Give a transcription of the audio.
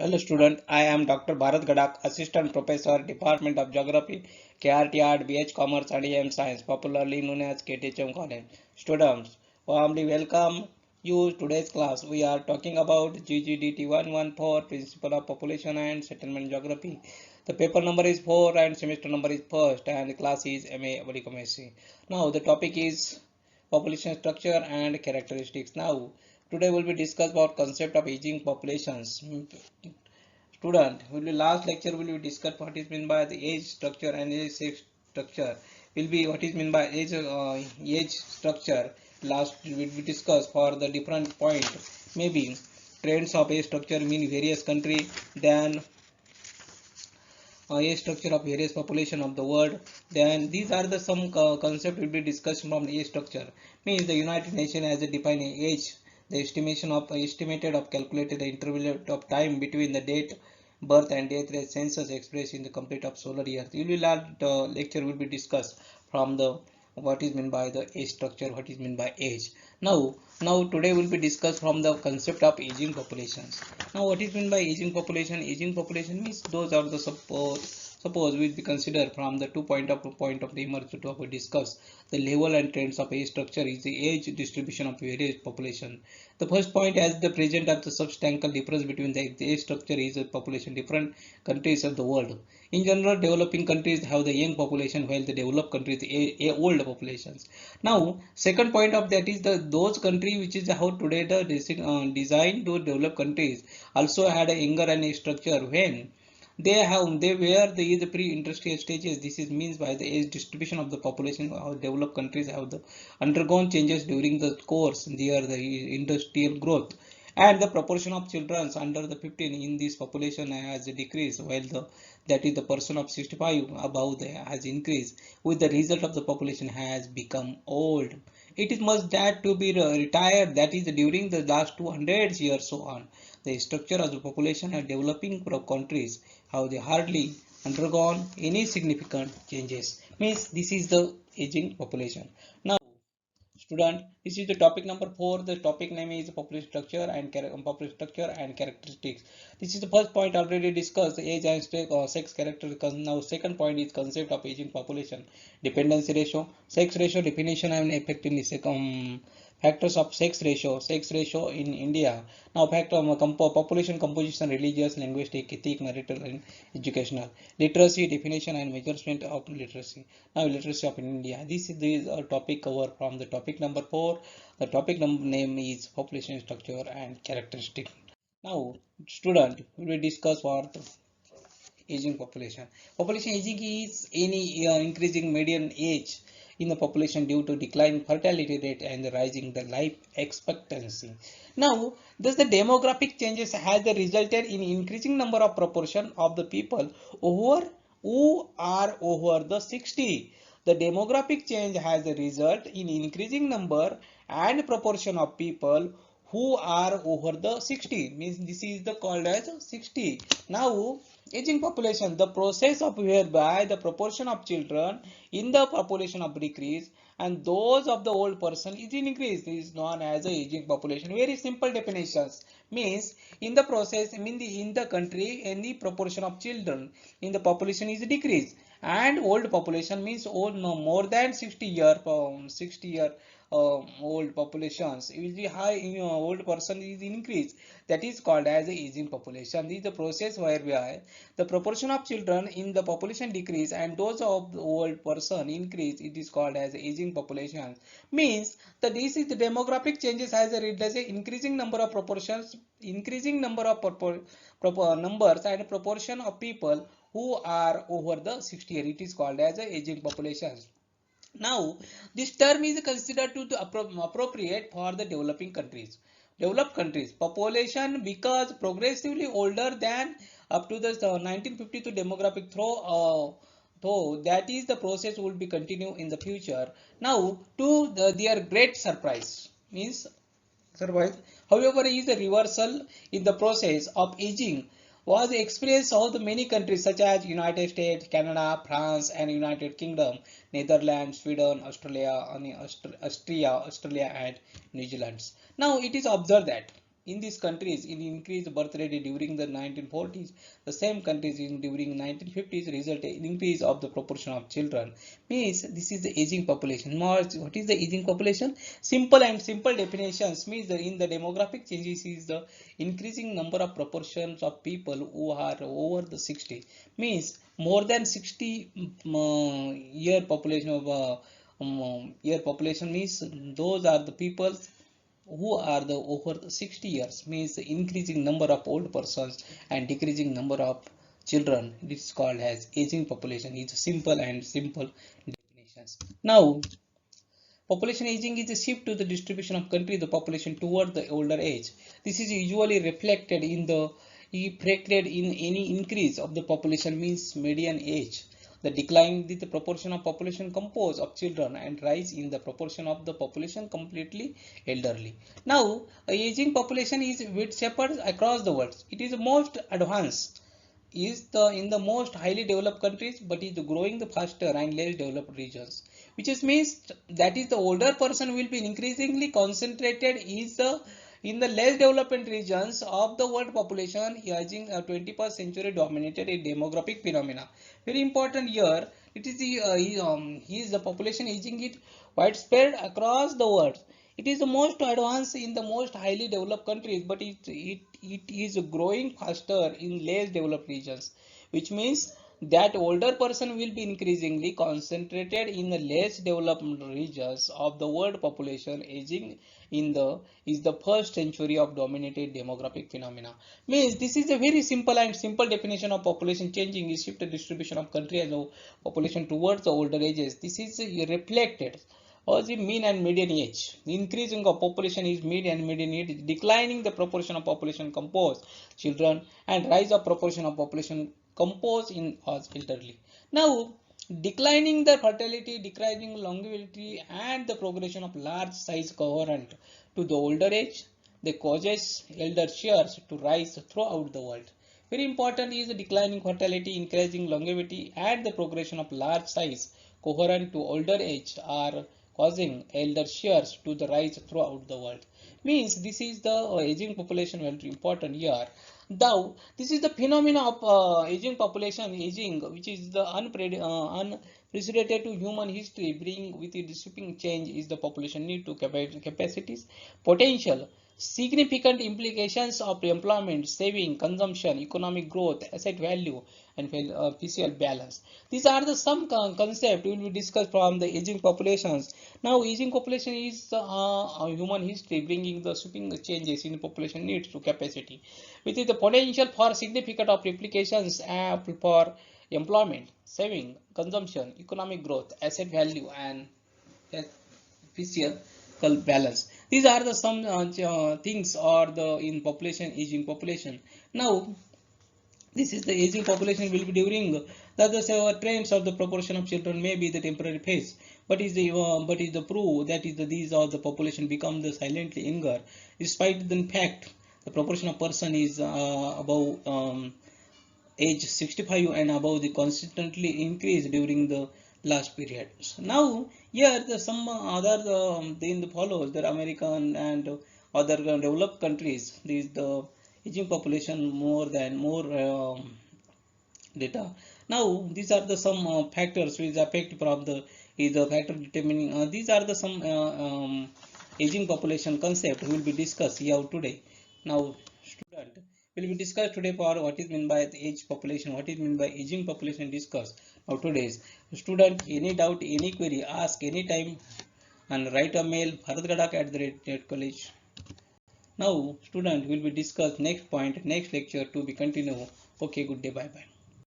Hello student, I am Dr. Bharat Gadak, Assistant Professor, Department of Geography, KRTR, BH Commerce and EM Science, popularly known as KTHM College. Students, warmly welcome you today's class. We are talking about GGDT 114, Principle of Population and Settlement Geography. The paper number is 4 and semester number is first and the class is MA Abolicomacy. Now the topic is population structure and characteristics. Now today will be discussed about concept of aging populations. Student, will be last lecture will be discuss what is meant by the age structure and age sex structure. Will be what is meant by age structure. Last will be discussed for the different point. Maybe trends of age structure mean various country. Then age structure of various population of the world. Then these are the some concept will be discussed from age structure. Means the United Nations has a defined age. The estimation of estimated of calculated the interval of time between the date birth and death rate census expressed in the complete of solar year. You will lecture will be discussed from the what is meant by the age structure, what is meant by age. Now today will be discussed from the concept of aging populations. Now what is meant by aging population? Aging population means those are the suppose we consider from the point of the emerge to discuss the level and trends of age structure is the age distribution of various population. The first point as the present of the substantial difference between the age structure is a population different countries of the world. In general, developing countries have the young population while the developed countries a old populations. Now, second point of that is the those country which is how today the design to develop countries also had a younger and a structure when they were the pre-industrial stages. This is means by the age distribution of the population of developed countries have the undergone changes during the course near the industrial growth, and the proportion of children under the 15 in this population has decreased while the that is the person of 65 above has increased, with the result of the population has become old. It is must that to be retired, that is during the last 200 years so on. The structure of the population of developing countries have they hardly undergone any significant changes. Means this is the aging population. Now student, this is the topic number 4. The topic name is population structure and characteristics. This is the first point already discussed, the age and sex characteristics. Now second point is concept of aging population, dependency ratio, sex ratio definition and effectiveness. Factors of sex ratio in India. Now factor population composition, religious, linguistic, ethic, marital and educational. Literacy definition and measurement of literacy. Now literacy of India. This is a topic cover from the topic number 4. The topic number name is population structure and characteristic. Now student, we will discuss what aging population. Population aging is any increasing median age in the population due to declining fertility rate and the rising the life expectancy. Now, thus the demographic changes has resulted in increasing number of proportion of the people who are over the 60. The demographic change has a result in increasing number and proportion of people who are over the 60, means this is the called as 60. Now aging population, the process of whereby the proportion of children in the population of decrease and those of the old person is increased is known as a aging population. Very simple definitions, means in the process in the country any proportion of children in the population is decreased and old population means old no more than 60 year old populations will be high, old person is increased, that is called as the aging population. This is the process whereby the proportion of children in the population decrease and those of the old person increase, it is called as aging population. Means that this is the demographic changes as a increasing number of proportions, increasing number of numbers and proportion of people who are over the 60 year, it is called as a aging population. Now, this term is considered to appropriate for the developing countries. Developed countries population because progressively older than up to the 1952 demographic though that is the process will be continue in the future. Now, to their great surprise, means survive. However, is a reversal in the process of aging was experienced of the many countries such as United States, Canada, France, and United Kingdom, Netherlands, Sweden, Australia, and Australia, and New Zealand. Now it is observed that in these countries in increased birth rate during the 1940s, the same countries in during 1950s result in increase of the proportion of children. Means this is the aging population. What is the aging population? Simple definitions means that in the demographic changes is the increasing number of proportions of people who are over the 60. Means more than 60 year population of year population means those are the people who are the over 60 years, means the increasing number of old persons and decreasing number of children. This is called as aging population. It's simple definitions. Now population aging is a shift to the distribution of country the population toward the older age. This is usually reflected in any increase of the population means median age, the decline in the proportion of population composed of children, and rise in the proportion of the population completely elderly. Now aging population is widespread across the world. It is most advanced is the in the most highly developed countries, but is growing the faster and less developed regions, which is means that is the older person will be increasingly concentrated is the in the less developed regions of the world population. Aging 21st century dominated a demographic phenomena. Very important here. It is the population aging it widespread across the world. It is the most advanced in the most highly developed countries, but it is growing faster in less developed regions, which means that older person will be increasingly concentrated in the less developed regions of the world population. Aging in the is the first century of dominated demographic phenomena. Means this is a very simple definition of population changing is shift distribution of country as a population towards the older ages. This is reflected or the mean and median age. The increasing of population is mean and median age, declining the proportion of population composed children, and rise of proportion of population composed in us elderly. Now declining the fertility, declining longevity, and the progression of large size cohort to the older age, they causes elder shares to rise throughout the world. Very important is the declining fertility, increasing longevity, and the progression of large size cohort to older age are causing elder shares to the rise throughout the world. Means this is the aging population very important here. Now this is the phenomena of aging population aging, which is the unprecedented to human history, bring with it sweeping change is the population need to capacities, potential, significant implications of employment, saving, consumption, economic growth, asset value, and fiscal balance. These are the some concepts will be discussed from the aging populations. Now aging population is human history bringing the sweeping changes in population needs to capacity, which is the potential for significant of implications for employment, saving, consumption, economic growth, asset value, and fiscal balance. These are the some things or the in population aging population. Now this is the aging population will be during the trends of the proportion of children may be the temporary phase, but is the proof that is the these are the population become the silently younger, despite the fact the proportion of person is above age 65 and above the consistently increase during the last period. So now here the some other in the follows the American and other developed countries. These the aging population more data. Now these are the some factors which affect from the is the factor determining these are the some aging population concept will be discussed here today. Now student will be discussed today for what is meant by the age population, what is meant by aging population discuss. Now today's student any doubt any query ask anytime and write a mail bharatgadak@college. Now student will be discussed next point next lecture to be continued. Okay, good day, bye bye.